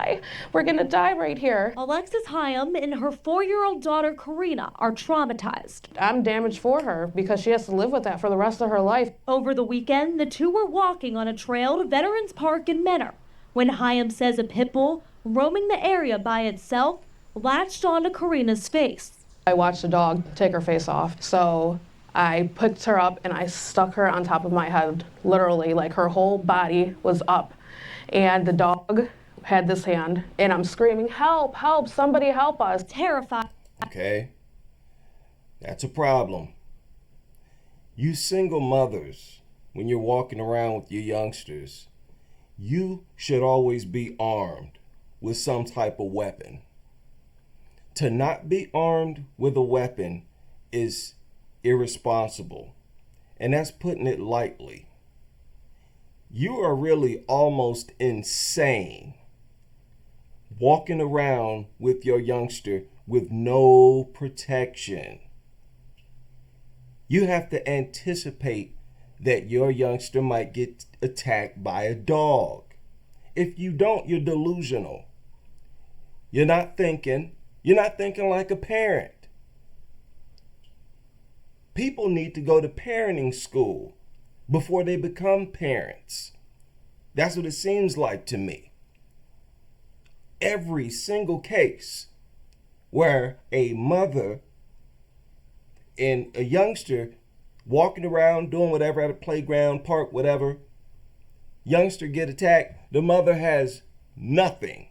die. We're gonna die right here. Alexis Hyam and her 4-year-old daughter Karina are traumatized. I'm damaged for her because she has to live with that for the rest of her life. Over the weekend, the two were walking on a trail to Veterans Park in Menor when Hyam says a pit bull roaming the area by itself latched onto Karina's face. I watched the dog take her face off, so I picked her up and I stuck her on top of my head, literally, like her whole body was up. And the dog had this hand, and I'm screaming, help, help, somebody help us. Terrified. Okay, that's a problem. You single mothers, when you're walking around with your youngsters, you should always be armed with some type of weapon. To not be armed with a weapon is irresponsible, and that's putting it lightly. You are really almost insane walking around with your youngster with no protection. You have to anticipate that your youngster might get attacked by a dog. If you don't, you're delusional. You're not thinking like a parent. People need to go to parenting school before they become parents. That's what it seems like to me. Every single case where a mother and a youngster walking around doing whatever at a playground, park, whatever, youngster get attacked, the mother has nothing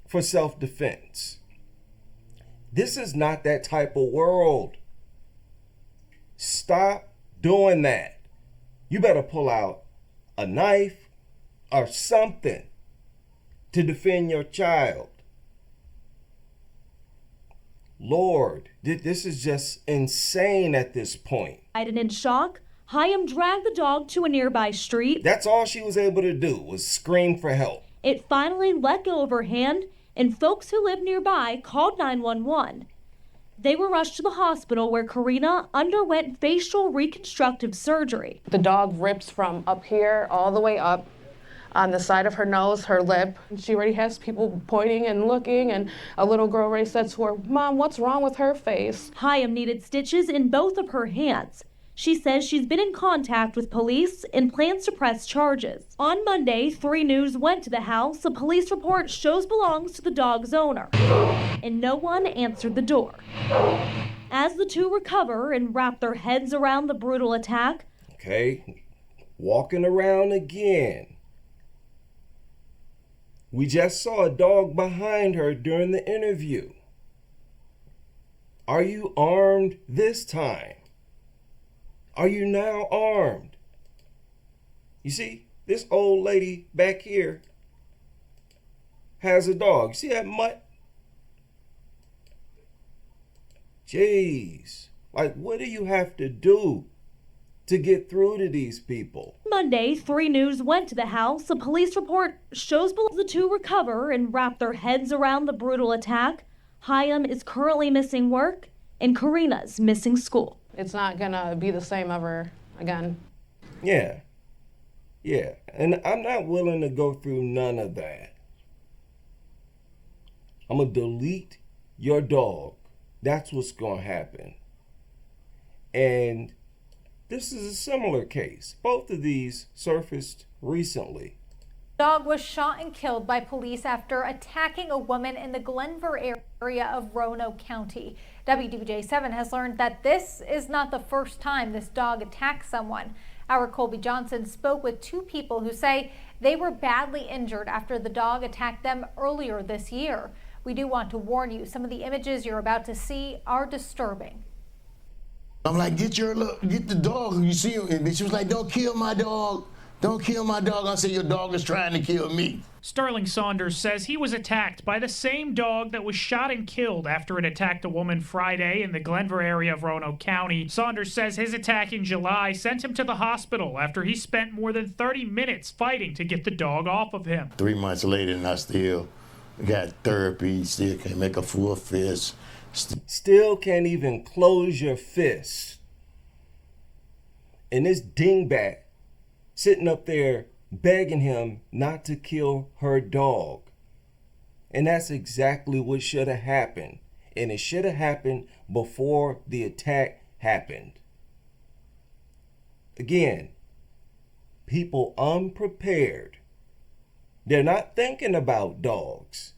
for self-defense. This is not that type of world. Stop doing that. You better pull out a knife or something to defend your child. Lord, this is just insane at this point. And in shock, Hyam dragged the dog to a nearby street. That's all she was able to do was scream for help. It finally let go of her hand, and folks who lived nearby called 911. They were rushed to the hospital where Karina underwent facial reconstructive surgery. The dog rips from up here all the way up on the side of her nose, her lip. She already has people pointing and looking, and a little girl already said to her, Mom, what's wrong with her face? Hyam needed stitches in both of her hands. She says she's been in contact with police and plans to press charges. On Monday, 3 News went to the house. A police report shows belongs to the dog's owner, and no one answered the door. As the two recover and wrap their heads around the brutal attack. Okay, walking around again. We just saw a dog behind her during the interview. Are you armed this time? Are you now armed? You see, this old lady back here has a dog. You see that mutt? Jeez, like what do you have to do to get through to these people? Monday, 3 News went to the house. A police report shows the two recover and wrap their heads around the brutal attack. Hyam is currently missing work, and Karina's missing school. It's not gonna be the same ever again. Yeah, and I'm not willing to go through none of that. I'm gonna delete your dog. That's what's gonna happen. And this is a similar case. Both of these surfaced recently. Dog was shot and killed by police after attacking a woman in the Glenvar area of Roanoke County. WDBJ7 has learned that this is not the first time this dog attacked someone. Our Colby Johnson spoke with 2 people who say they were badly injured after the dog attacked them earlier this year. We do want to warn you, some of the images you're about to see are disturbing. I'm like, get the dog. You see him? And she was like, don't kill my dog. Don't kill my dog. I said, your dog is trying to kill me. Sterling Saunders says he was attacked by the same dog that was shot and killed after it attacked a woman Friday in the Glenvar area of Roanoke County. Saunders says his attack in July sent him to the hospital after he spent more than 30 minutes fighting to get the dog off of him. 3 months later, and I still got therapy, still can't make a full fist. Still can't even close your fist. And this dingbat sitting up there begging him not to kill her dog. And that's exactly what should have happened. And it should have happened before the attack happened. Again, people unprepared. They're not thinking about dogs.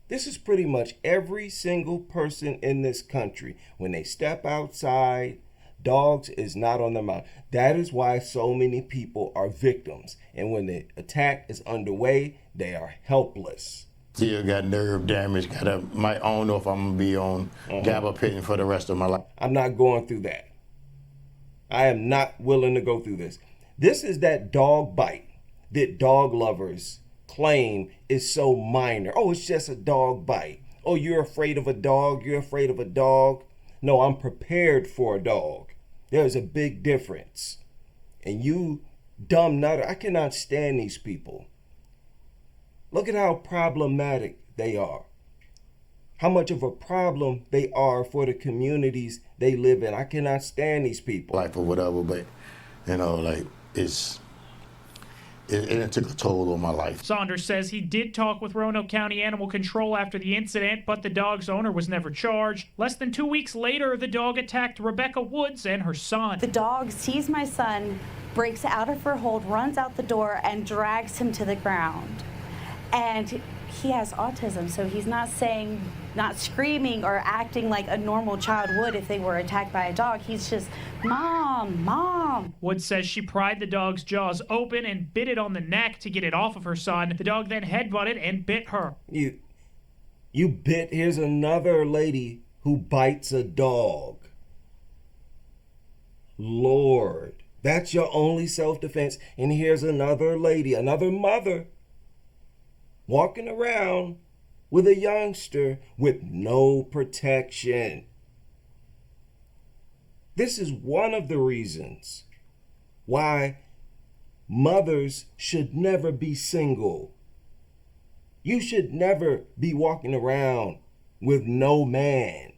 This is pretty much every single person in this country. When they step outside, dogs is not on their mind. That is why so many people are victims. And when the attack is underway, they are helpless. Still got nerve damage. I don't know if I'm gonna be on gabapentin for the rest of my life. I'm not going through that. I am not willing to go through this. This is that dog bite that dog lovers claim is so minor. Oh, it's just a dog bite. Oh, you're afraid of a dog. You're afraid of a dog. No, I'm prepared for a dog. There's a big difference. And you dumb nutter, I cannot stand these people. Look at how problematic they are. How much of a problem they are for the communities they live in. I cannot stand these people. Life or whatever, but you know, like it took a toll on my life. Saunders says he did talk with Roanoke County Animal Control after the incident, but the dog's owner was never charged. Less than 2 weeks later, the dog attacked Rebecca Woods and her son. The dog sees my son, breaks out of her hold, runs out the door, and drags him to the ground. And he has autism, so he's not screaming or acting like a normal child would if they were attacked by a dog. He's just, Mom, Mom. Woods says she pried the dog's jaws open and bit it on the neck to get it off of her son. The dog then headbutted and bit her. You bit. Here's another lady who bites a dog. Lord, that's your only self-defense. And here's another lady, another mother, walking around with a youngster with no protection. This is one of the reasons why mothers should never be single. You should never be walking around with no man.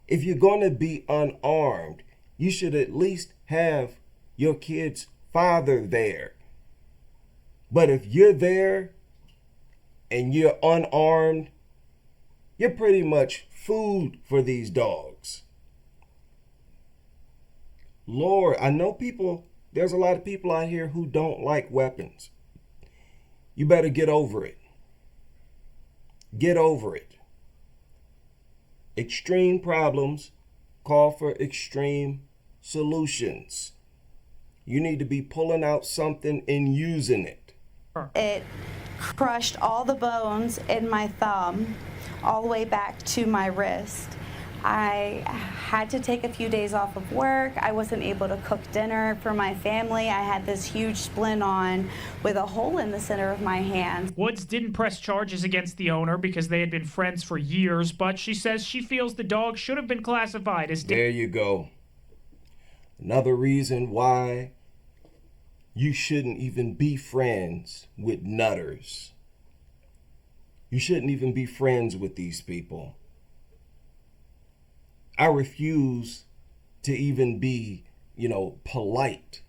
If you're going to be unarmed, you should at least have your kid's father there. But if you're there and you're unarmed, you're pretty much food for these dogs. Lord, I know there's a lot of people out here who don't like weapons. You better get over it. Get over it. Extreme problems call for extreme solutions. You need to be pulling out something and using it. It crushed all the bones in my thumb all the way back to my wrist. I had to take a few days off of work. I wasn't able to cook dinner for my family. I had this huge splint on with a hole in the center of my hand. Woods didn't press charges against the owner because they had been friends for years, but she says she feels the dog should have been classified as There you go. Another reason why you shouldn't even be friends with nutters. You shouldn't even be friends with these people. I refuse to even be, polite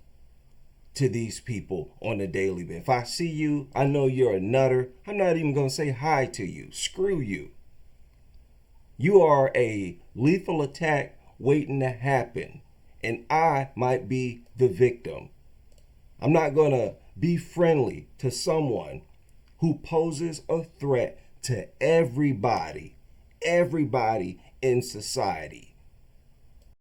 to these people on a daily basis. If I see you, I know you're a nutter. I'm not even going to say hi to you. Screw you. You are a lethal attack waiting to happen, and I might be the victim. I'm not going to be friendly to someone who poses a threat to everybody in society.